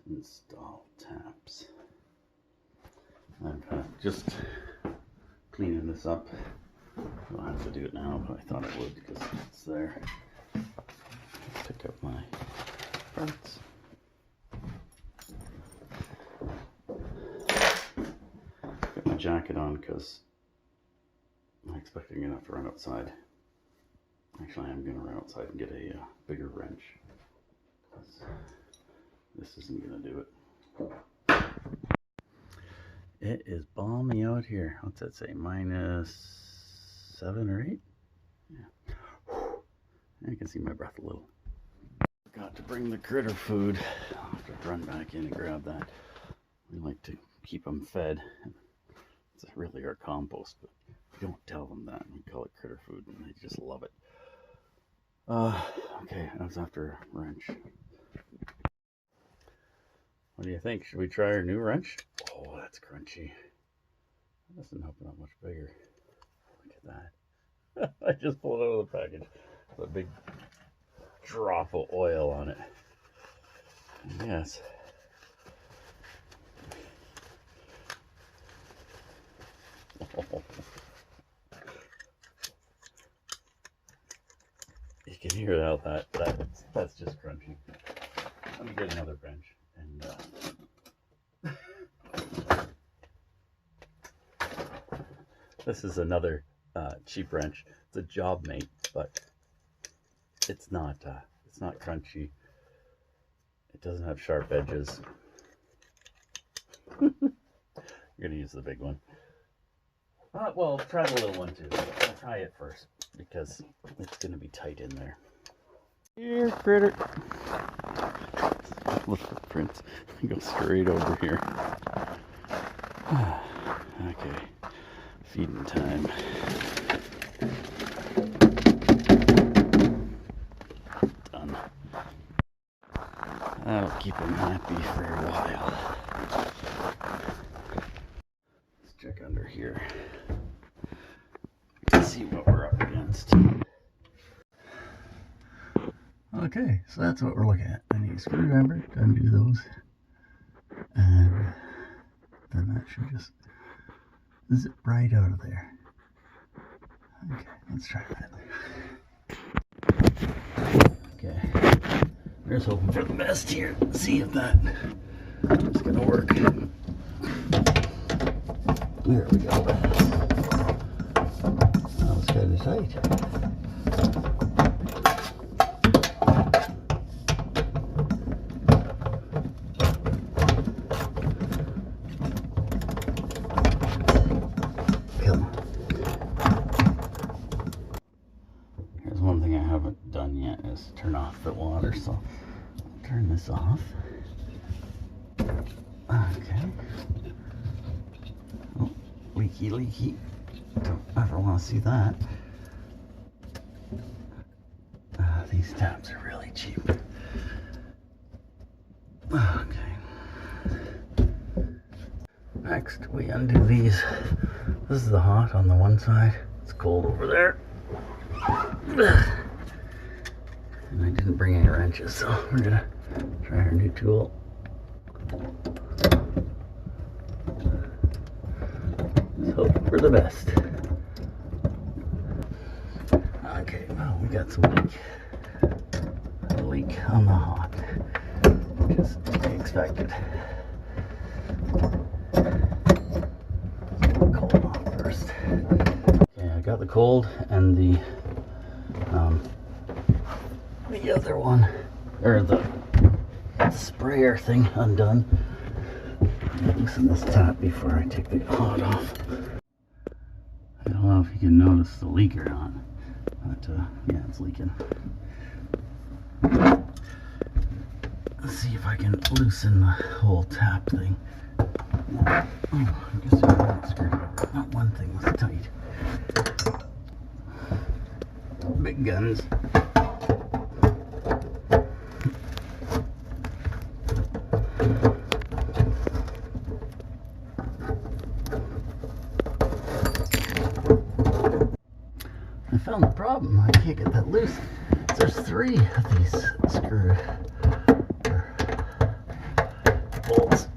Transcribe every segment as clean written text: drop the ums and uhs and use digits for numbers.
Install taps. I'm just cleaning this up. I don't have to do it now, but I thought I would because it's there. Pick up my parts. Got my jacket on because I'm expecting I'm going to have to run outside. Actually, I'm going to run outside and get a bigger wrench. This isn't going to do it. It is balmy out here. What's that say? -7 or 8? Yeah. I can see my breath a little. Forgot to bring the critter food. I'll have to run back in and grab that. We like to keep them fed. It's really our compost, but we don't tell them that. We call it critter food, and they just love it. Okay, I was after a wrench. What do you think? Should we try our new wrench? Oh, that's crunchy. That doesn't open up much bigger. Look at that. I just pulled it out of the package. With a big drop of oil on it. Yes. Oh. You can hear that's just crunchy. Let me get another wrench. And this is another cheap wrench. It's a job mate, but it's not crunchy. It doesn't have sharp edges. You're gonna use the big one. Well, try the little one too. I'll try it first because it's gonna be tight in there. Here, critter. Look at the prints. Go straight over here. Okay, feeding time. Done. That'll keep him happy for a while. Let's check under here. Let's see what we're up against. Okay, so that's what we're looking at. I need a screwdriver to undo those. And then that should just zip right out of there. Okay, let's try that. Okay, we're just hoping for the best here. See if that is gonna work. There we go. That was kind of tight. One thing I haven't done yet is turn off the water, so I'll turn this off. Okay. Oh, leaky. Don't ever want to see that. These taps are really cheap. Okay. Next, we undo these. This is the hot on the one side. It's cold over there. And I didn't bring any wrenches, so we're gonna try our new tool. Let's hope for the best. Okay, well, we got some leak on the hot, just to be expected. Cold off first. Okay, I got the cold and the other one, or the sprayer thing undone. Loosen this tap before I take the hot off. I don't know if you can notice the leak or not, but yeah, it's leaking. Let's see if I can loosen the whole tap thing. Oh, I guess I got a screwdriver. Not one thing was tight. Big guns. I found the problem. I can't get that loose. There's 3 of these screws. bolts.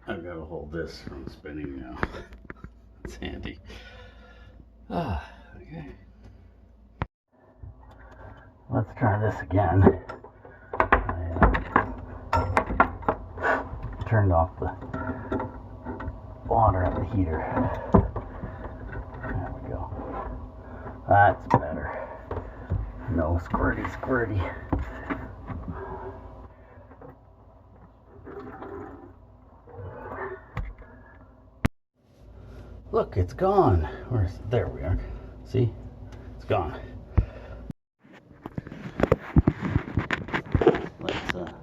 I've got to hold this from spinning now. It's handy. Okay. Let's try this again. I turned off the water at the heater. There we go. That's better. No squirty squirty. Look, it's gone. Where's there we are. See? It's gone.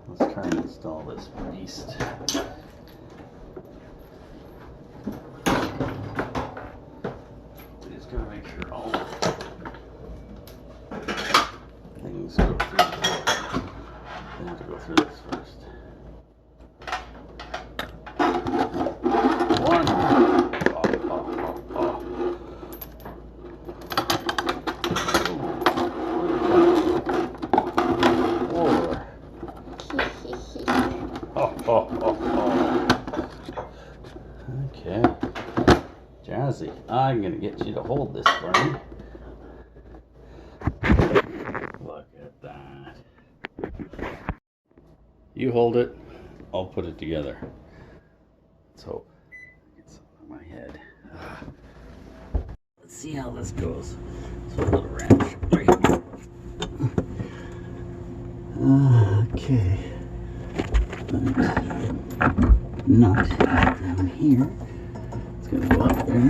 Let's try and install this beast. We just gotta make sure all things go through. They have to go through this first. Okay, Jazzy, I'm gonna get you to hold this for me. Look at that. You hold it, I'll put it together. Let's hope. Get some on my head. Let's see how this goes. So a little wrench right here. Okay. Nut down here. It's gonna go up there.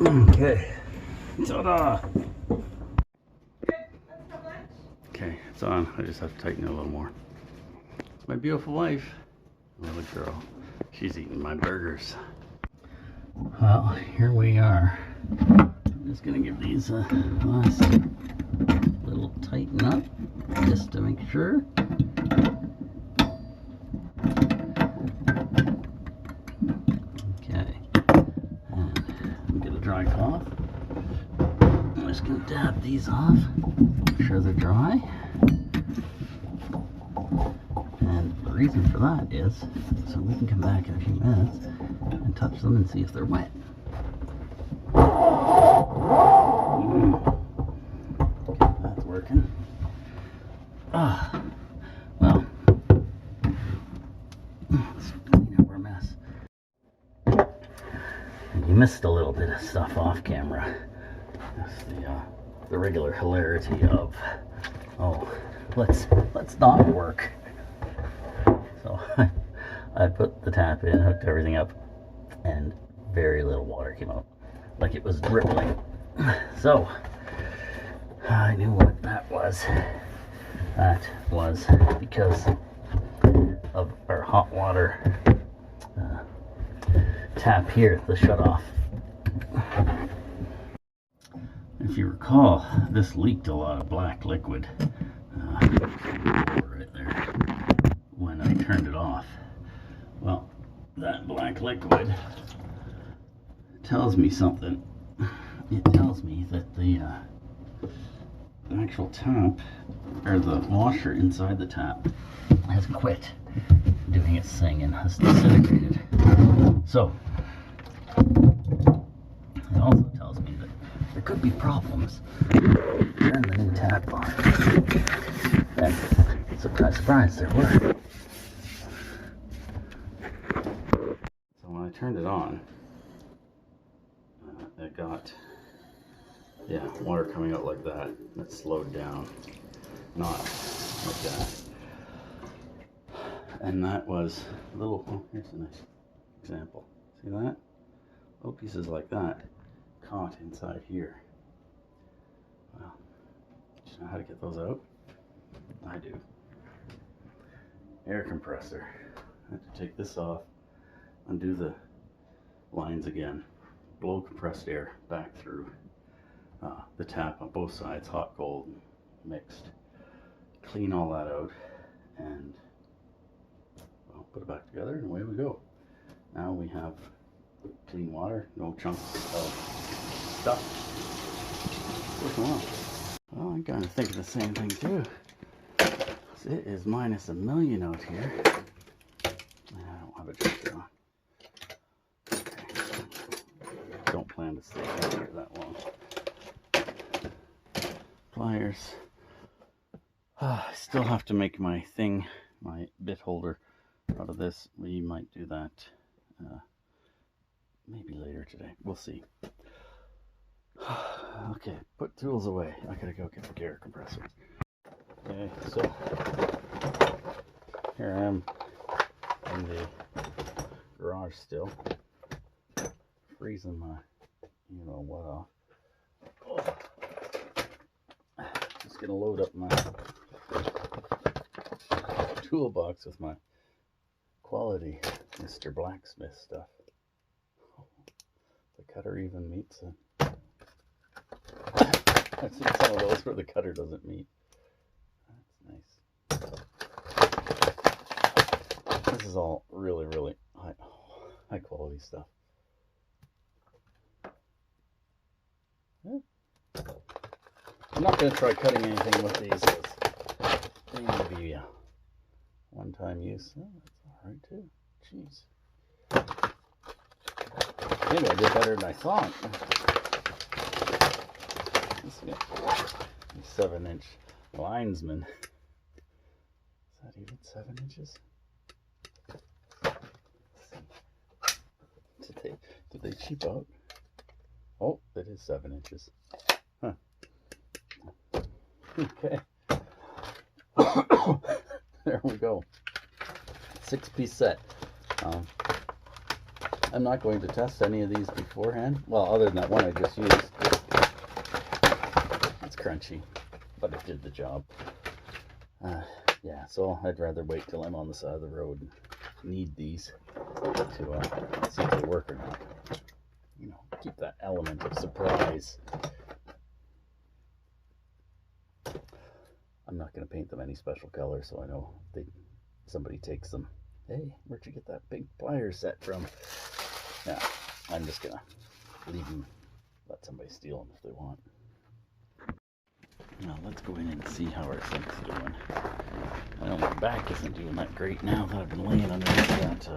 Okay. Ta-da! Okay, it's on. I just have to tighten it a little more. It's my beautiful wife, little girl. She's eating my burgers. Well, here we are. I'm just gonna give these a last little tighten up just to make sure. Okay, and I'm gonna dry cloth. I'm just gonna dab these off, make sure they're dry. And the reason for that is so we can come back in a few minutes and touch them and see if they're wet. Okay, that's working. Well, let's clean up our mess. And you missed a little bit of stuff off camera. That's the regular hilarity of, oh, let's not work. So I put the tap in, hooked everything up, and very little water came out, like it was dribbling. So I knew what that was. That was because of our hot water tap here, the shutoff. If you recall, this leaked a lot of black liquid right there when I turned it off. Well, that black liquid tells me something. It tells me that the actual tap, or the washer inside the tap, has quit doing its thing and has disintegrated. So, it also tells me that there could be problems. Turn the new tap on. And surprise, surprise, there were. So when I turned it on, it got, water coming out like that. It slowed down, not like that. And that was a little, oh, here's a nice example. See that? Little pieces like that caught inside here. Well, do you know how to get those out? I do. Air compressor. I have to take this off, undo the lines again, blow compressed air back through the tap on both sides, hot, cold, mixed. Clean all that out and put it back together, and away we go. Now we have clean water, no chunks of stuff. Working well. Well, I'm kind of thinking the same thing too. It is minus a million out here. I don't have a jacket on. Okay. Don't plan to stay out here that long. Pliers. I still have to make my thing, my bit holder out of this. We might do that maybe later today. We'll see. Okay, put tools away. I gotta go get the air compressor. Okay, so here I am in the garage still, freezing my, you know what off. Oh. Just gonna load up my toolbox with my quality Mr. Blacksmith stuff. The cutter even meets it. I've seen some of those where the cutter doesn't meet. That's nice. This is all really, really high quality stuff. Yeah. I'm not going to try cutting anything with these. They may be one-time use. Oh, that's alright too. Jeez. Maybe I did better than I thought. This is a 7-inch linesman. Is that even 7 inches? Did they cheap out? Oh, it is 7 inches. Huh. Okay. There we go. 6-piece set. I'm not going to test any of these beforehand. Well, other than that one I just used. It's crunchy, but it did the job. Yeah, so I'd rather wait till I'm on the side of the road and need these to see if they work or not. You know, keep that element of surprise. I'm not going to paint them any special color, so I know somebody takes them. Hey, where'd you get that big pliers set from? Yeah, I'm just going to leave them, let somebody steal them if they want. Now let's go in and see how our sink's doing. I know my back isn't doing that great now that I've been laying underneath that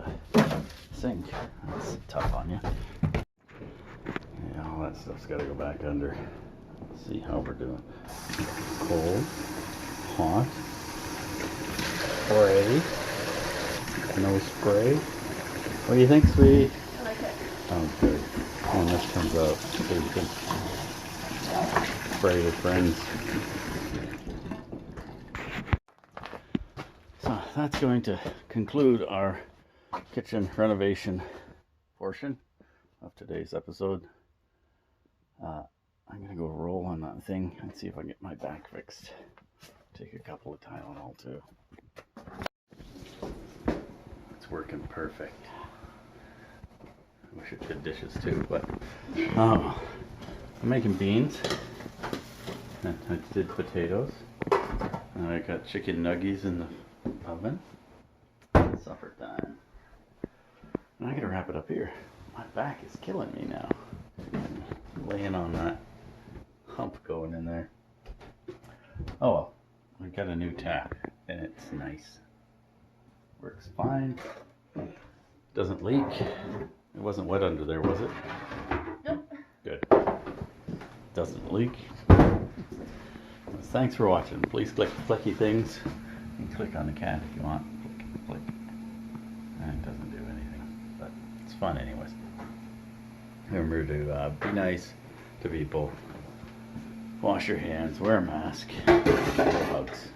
sink. That's tough on you. Yeah, all that stuff's got to go back under. Let's see how we're doing. Cold, hot, spray, no spray. What do you think, sweetie? I like it. Oh, good. When this comes out, so you can spray with friends. So that's going to conclude our kitchen renovation portion of today's episode. I'm going to go roll on that thing and see if I can get my back fixed. Take a couple of Tylenol too. It's working perfect. I wish it did dishes too, but I'm making beans. And I did potatoes. And I got chicken nuggies in the oven. Supper time. And I gotta wrap it up here. My back is killing me now. I'm laying on that hump going in there. Oh well, I got a new tap and it's nice. Works fine. Doesn't leak. It wasn't wet under there, was it? Nope. Good. Doesn't leak. Thanks for watching. Please click clicky things. You can click on the cat if you want. Click, click. And it doesn't do anything, but it's fun anyways. Remember to be nice to people. Wash your hands. Wear a mask. No hugs.